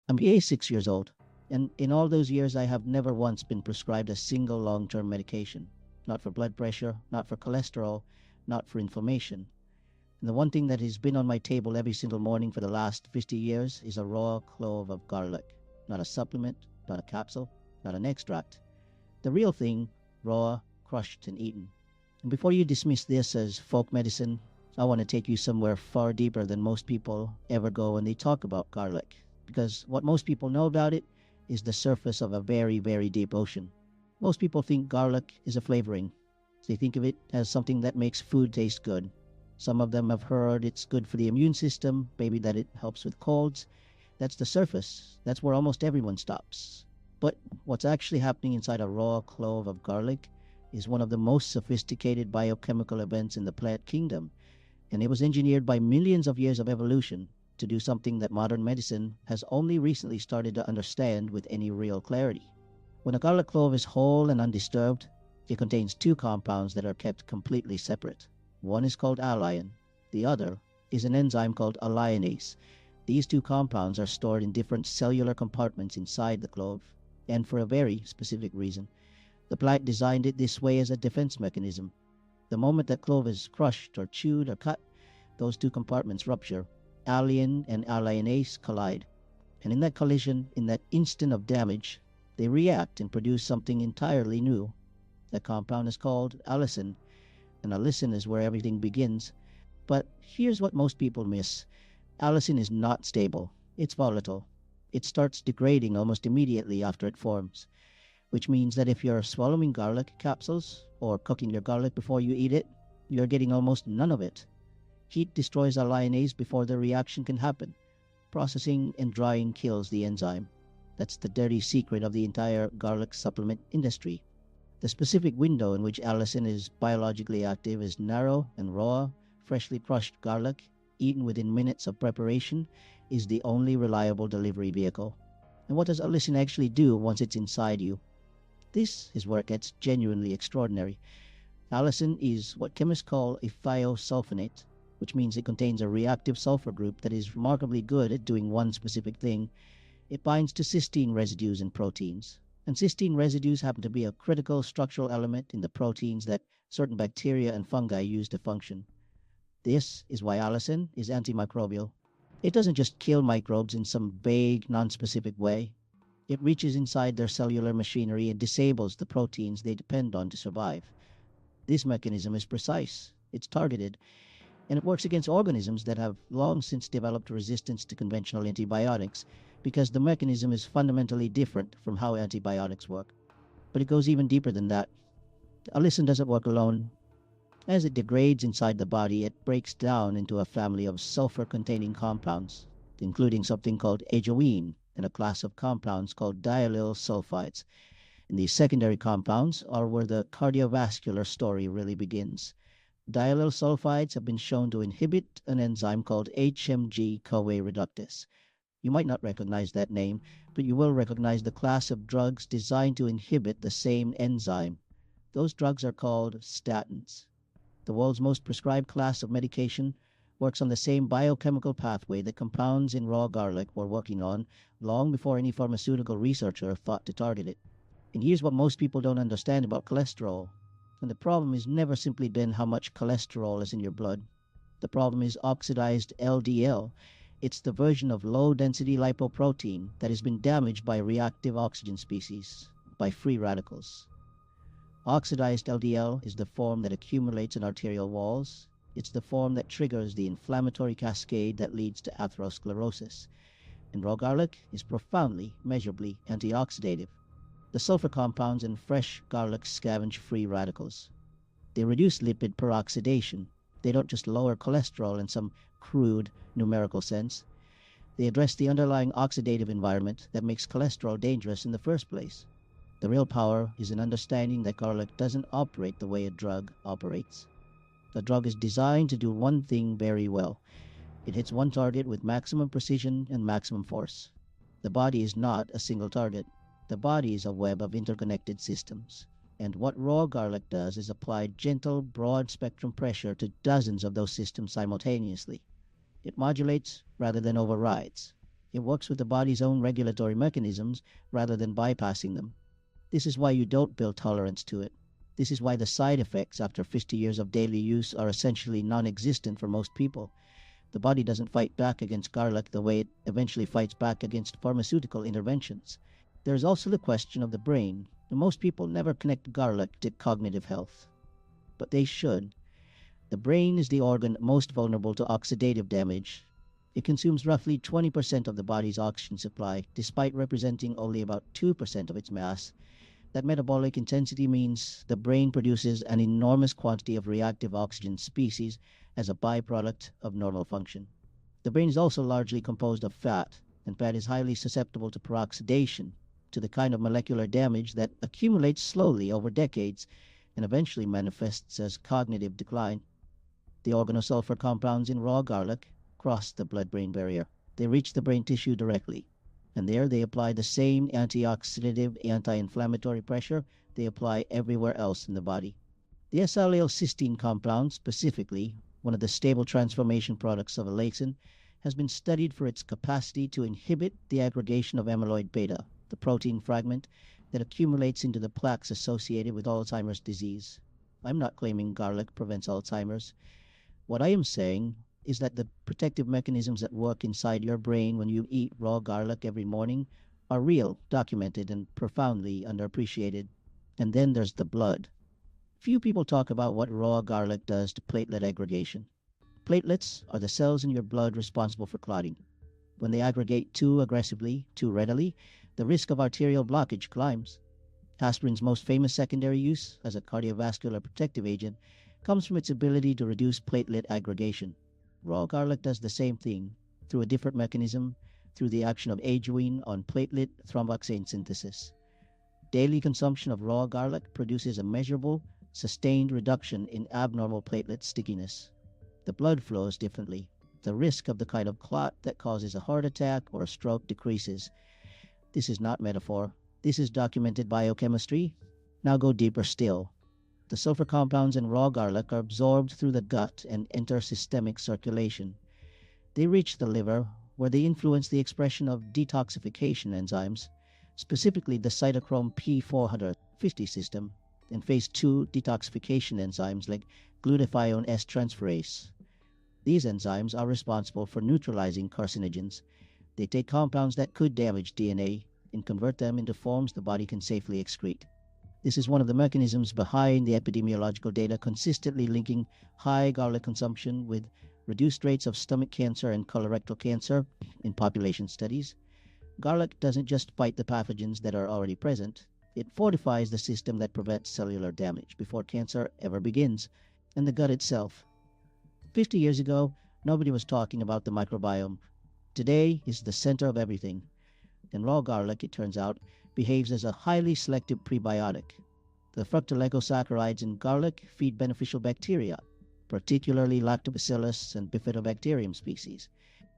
I'm 86 years old, and in all those years, I have never once been prescribed a single long term medication. Not for blood pressure, not for cholesterol, not for inflammation. And the one thing that has been on my table every single morning for the last 50 years is a raw clove of garlic. Not a supplement, not a capsule, not an extract. The real thing, raw, crushed, and eaten. And before you dismiss this as folk medicine, I want to take you somewhere far deeper than most people ever go when they talk about garlic. Because what most people know about it is the surface of a very, very deep ocean. Most people think garlic is a flavoring. They think of it as something that makes food taste good. Some of them have heard it's good for the immune system, maybe that it helps with colds. That's the surface. That's where almost everyone stops. But what's actually happening inside a raw clove of garlic is one of the most sophisticated biochemical events in the plant kingdom, and it was engineered by millions of years of evolution to do something that modern medicine has only recently started to understand with any real clarity. When a garlic clove is whole and undisturbed, it contains two compounds that are kept completely separate. One is called alliin, the other is an enzyme called alliinase. These two compounds are stored in different cellular compartments inside the clove, and for a very specific reason. The plant designed it this way as a defense mechanism. The moment that clove is crushed or chewed or cut, those two compartments rupture. Alliin and alliinase collide. And in that collision, in that instant of damage, they react and produce something entirely new. That compound is called allicin, and allicin is where everything begins. But here's what most people miss. Allicin is not stable. It's volatile. It starts degrading almost immediately after it forms, which means that if you're swallowing garlic capsules or cooking your garlic before you eat it, you're getting almost none of it. Heat destroys alliinase before the reaction can happen. Processing and drying kills the enzyme. That's the dirty secret of the entire garlic supplement industry. The specific window in which allicin is biologically active is narrow, and raw, freshly crushed garlic, eaten within minutes of preparation, is the only reliable delivery vehicle. And what does allicin actually do once it's inside you? This is where it gets genuinely extraordinary. Allicin is what chemists call a thiosulfonate, which means it contains a reactive sulfur group that is remarkably good at doing one specific thing. It binds to cysteine residues in proteins. And cysteine residues happen to be a critical structural element in the proteins that certain bacteria and fungi use to function. This is why allicin is antimicrobial. It doesn't just kill microbes in some vague, nonspecific way. It reaches inside their cellular machinery and disables the proteins they depend on to survive. This mechanism is precise, it's targeted, and it works against organisms that have long since developed resistance to conventional antibiotics because the mechanism is fundamentally different from how antibiotics work. But it goes even deeper than that. Allicin doesn't work alone. As it degrades inside the body, it breaks down into a family of sulfur-containing compounds, including something called ajoine and a class of compounds called diallyl sulfides. And these secondary compounds are where the cardiovascular story really begins. Diallyl sulfides have been shown to inhibit an enzyme called HMG-CoA reductase. You might not recognize that name, but you will recognize the class of drugs designed to inhibit the same enzyme. Those drugs are called statins. The world's most prescribed class of medication works on the same biochemical pathway that compounds in raw garlic were working on long before any pharmaceutical researcher thought to target it. And here's what most people don't understand about cholesterol. And the problem has never simply been how much cholesterol is in your blood. The problem is oxidized LDL. It's the version of low-density lipoprotein that has been damaged by reactive oxygen species, by free radicals. Oxidized LDL is the form that accumulates in arterial walls. It's the form that triggers the inflammatory cascade that leads to atherosclerosis. And raw garlic is profoundly, measurably antioxidative. The sulfur compounds in fresh garlic scavenge free radicals. They reduce lipid peroxidation. They don't just lower cholesterol in some crude numerical sense. They address the underlying oxidative environment that makes cholesterol dangerous in the first place. The real power is in understanding that garlic doesn't operate the way a drug operates. The drug is designed to do one thing very well. It hits one target with maximum precision and maximum force. The body is not a single target. The body is a web of interconnected systems. And what raw garlic does is apply gentle, broad-spectrum pressure to dozens of those systems simultaneously. It modulates rather than overrides. It works with the body's own regulatory mechanisms rather than bypassing them. This is why you don't build tolerance to it. This is why the side effects after 50 years of daily use are essentially non existent for most people. The body doesn't fight back against garlic the way it eventually fights back against pharmaceutical interventions. There is also the question of the brain. Most people never connect garlic to cognitive health, but they should. The brain is the organ most vulnerable to oxidative damage. It consumes roughly 20% of the body's oxygen supply, despite representing only about 2% of its mass. That metabolic intensity means the brain produces an enormous quantity of reactive oxygen species as a byproduct of normal function. The brain is also largely composed of fat, and fat is highly susceptible to peroxidation, to the kind of molecular damage that accumulates slowly over decades and eventually manifests as cognitive decline. The organosulfur compounds in raw garlic cross the blood-brain barrier. They reach the brain tissue directly, and there they apply the same antioxidative, anti-inflammatory pressure they apply everywhere else in the body. The S-allylcysteine compound, specifically, one of the stable transformation products of allicin, has been studied for its capacity to inhibit the aggregation of amyloid beta, the protein fragment that accumulates into the plaques associated with Alzheimer's disease. I'm not claiming garlic prevents Alzheimer's. What I am saying is that the protective mechanisms at work inside your brain when you eat raw garlic every morning are real, documented, and profoundly underappreciated. And then there's the blood. Few people talk about what raw garlic does to platelet aggregation. Platelets are the cells in your blood responsible for clotting. When they aggregate too aggressively, too readily, the risk of arterial blockage climbs. Aspirin's most famous secondary use as a cardiovascular protective agent comes from its ability to reduce platelet aggregation. Raw garlic does the same thing, through a different mechanism, through the action of ajuine on platelet thromboxane synthesis. Daily consumption of raw garlic produces a measurable, sustained reduction in abnormal platelet stickiness. The blood flows differently. The risk of the kind of clot that causes a heart attack or a stroke decreases. This is not metaphor. This is documented biochemistry. Now go deeper still. The sulfur compounds in raw garlic are absorbed through the gut and enter systemic circulation. They reach the liver, where they influence the expression of detoxification enzymes, specifically the cytochrome P450 system, and phase 2 detoxification enzymes like glutathione S transferase. These enzymes are responsible for neutralizing carcinogens. They take compounds that could damage DNA and convert them into forms the body can safely excrete. This is one of the mechanisms behind the epidemiological data consistently linking high garlic consumption with reduced rates of stomach cancer and colorectal cancer in population studies. Garlic doesn't just fight the pathogens that are already present, it fortifies the system that prevents cellular damage before cancer ever begins, and the gut itself. 50 years ago, nobody was talking about the microbiome. Today is the center of everything. And raw garlic, it turns out, behaves as a highly selective prebiotic. The fructooligosaccharides in garlic feed beneficial bacteria, particularly lactobacillus and bifidobacterium species.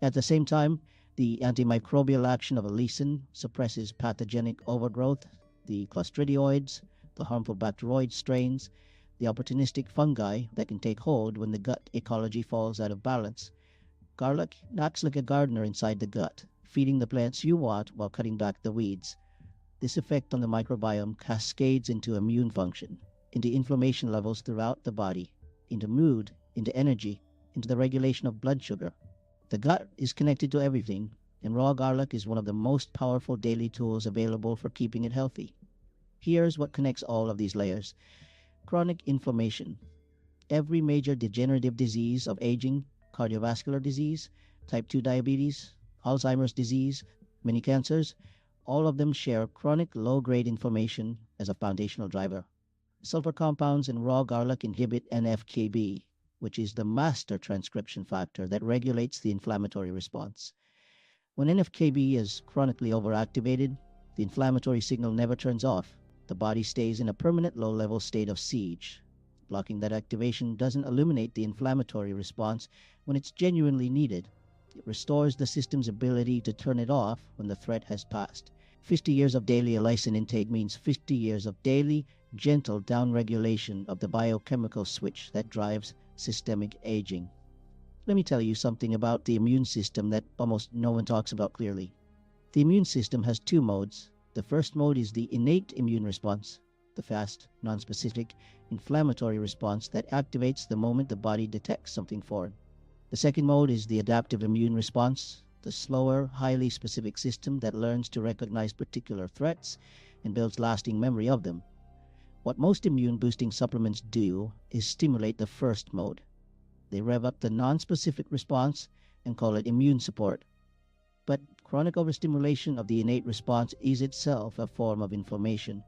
At the same time, the antimicrobial action of allicin suppresses pathogenic overgrowth, the clostridioids, the harmful bacteroid strains, the opportunistic fungi that can take hold when the gut ecology falls out of balance. Garlic acts like a gardener inside the gut, feeding the plants you want while cutting back the weeds. This effect on the microbiome cascades into immune function, into inflammation levels throughout the body, into mood, into energy, into the regulation of blood sugar. The gut is connected to everything, and raw garlic is one of the most powerful daily tools available for keeping it healthy. Here's what connects all of these layers. Chronic inflammation. Every major degenerative disease of aging, cardiovascular disease, type 2 diabetes, Alzheimer's disease, many cancers, all of them share chronic low-grade inflammation as a foundational driver. Sulfur compounds in raw garlic inhibit NF-κB, which is the master transcription factor that regulates the inflammatory response. When NF-κB is chronically overactivated, the inflammatory signal never turns off. The body stays in a permanent low-level state of siege. Blocking that activation doesn't eliminate the inflammatory response when it's genuinely needed. It restores the system's ability to turn it off when the threat has passed. 50 years of daily allicin intake means 50 years of daily, gentle downregulation of the biochemical switch that drives systemic aging. Let me tell you something about the immune system that almost no one talks about clearly. The immune system has two modes. The first mode is the innate immune response, the fast, nonspecific, inflammatory response that activates the moment the body detects something foreign. The second mode is the adaptive immune response, the slower, highly specific system that learns to recognize particular threats and builds lasting memory of them. What most immune boosting supplements do is stimulate the first mode. They rev up the nonspecific response and call it immune support. But chronic overstimulation of the innate response is itself a form of inflammation.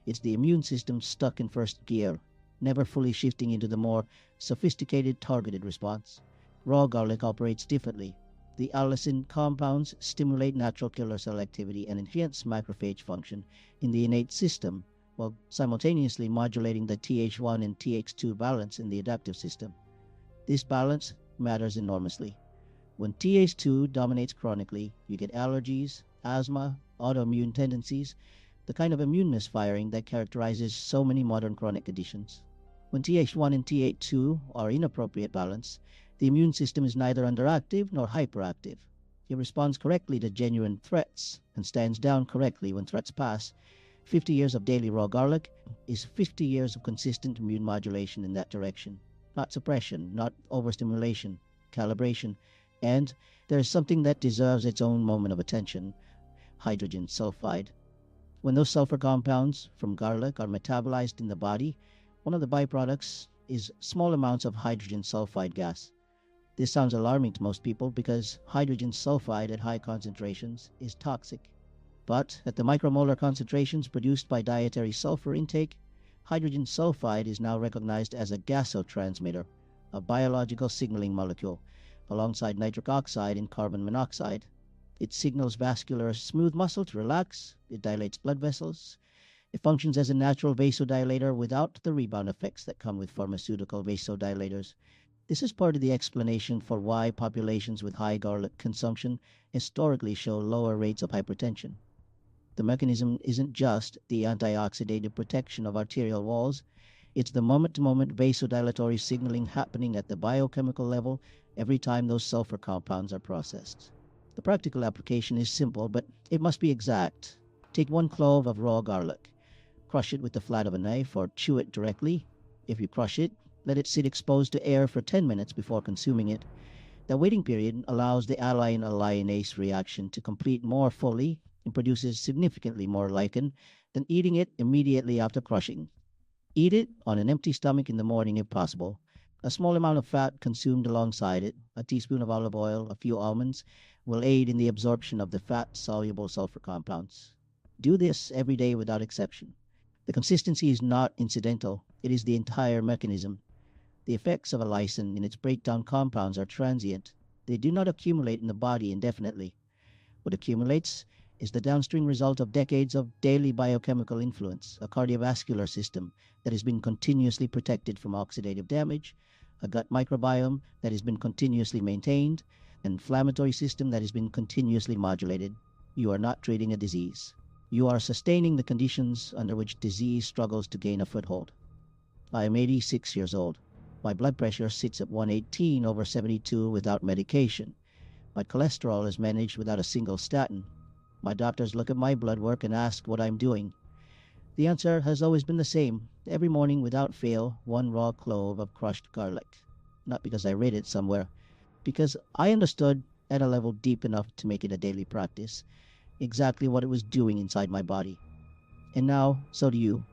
It's the immune system stuck in first gear, never fully shifting into the more sophisticated targeted response. Raw garlic operates differently. The allicin compounds stimulate natural killer cell activity and enhance macrophage function in the innate system, while simultaneously modulating the Th1 and Th2 balance in the adaptive system. This balance matters enormously. When Th2 dominates chronically, you get allergies, asthma, autoimmune tendencies, the kind of immune misfiring that characterizes so many modern chronic conditions. When Th1 and Th2 are in appropriate balance, the immune system is neither underactive nor hyperactive. It responds correctly to genuine threats and stands down correctly when threats pass. 50 years of daily raw garlic is 50 years of consistent immune modulation in that direction. Not suppression, not overstimulation, calibration, and there is something that deserves its own moment of attention: hydrogen sulfide. When those sulfur compounds from garlic are metabolized in the body, one of the byproducts is small amounts of hydrogen sulfide gas. This sounds alarming to most people because hydrogen sulfide at high concentrations is toxic. But at the micromolar concentrations produced by dietary sulfur intake, hydrogen sulfide is now recognized as a gasotransmitter, a biological signaling molecule, alongside nitric oxide and carbon monoxide. It signals vascular smooth muscle to relax, it dilates blood vessels, it functions as a natural vasodilator without the rebound effects that come with pharmaceutical vasodilators. This is part of the explanation for why populations with high garlic consumption historically show lower rates of hypertension. The mechanism isn't just the antioxidative protection of arterial walls, it's the moment-to-moment vasodilatory signaling happening at the biochemical level every time those sulfur compounds are processed. The practical application is simple, but it must be exact. Take 1 clove of raw garlic. Crush it with the flat of a knife or chew it directly. If you crush it, let it sit exposed to air for 10 minutes before consuming it. The waiting period allows the allyl-alliinase reaction to complete more fully and produces significantly more lichen than eating it immediately after crushing. Eat it on an empty stomach in the morning if possible. A small amount of fat consumed alongside it, a teaspoon of olive oil, a few almonds, will aid in the absorption of the fat-soluble sulfur compounds. Do this every day without exception. The consistency is not incidental, it is the entire mechanism. The effects of a lysine in its breakdown compounds are transient. They do not accumulate in the body indefinitely. What accumulates is the downstream result of decades of daily biochemical influence, a cardiovascular system that has been continuously protected from oxidative damage, a gut microbiome that has been continuously maintained, an inflammatory system that has been continuously modulated. You are not treating a disease. You are sustaining the conditions under which disease struggles to gain a foothold. I am 86 years old. My blood pressure sits at 118/72 without medication. My cholesterol is managed without a single statin. My doctors look at my blood work and ask what I'm doing. The answer has always been the same. Every morning, without fail, 1 raw clove of crushed garlic. Not because I read it somewhere, because I understood at a level deep enough to make it a daily practice exactly what it was doing inside my body. And now, so do you.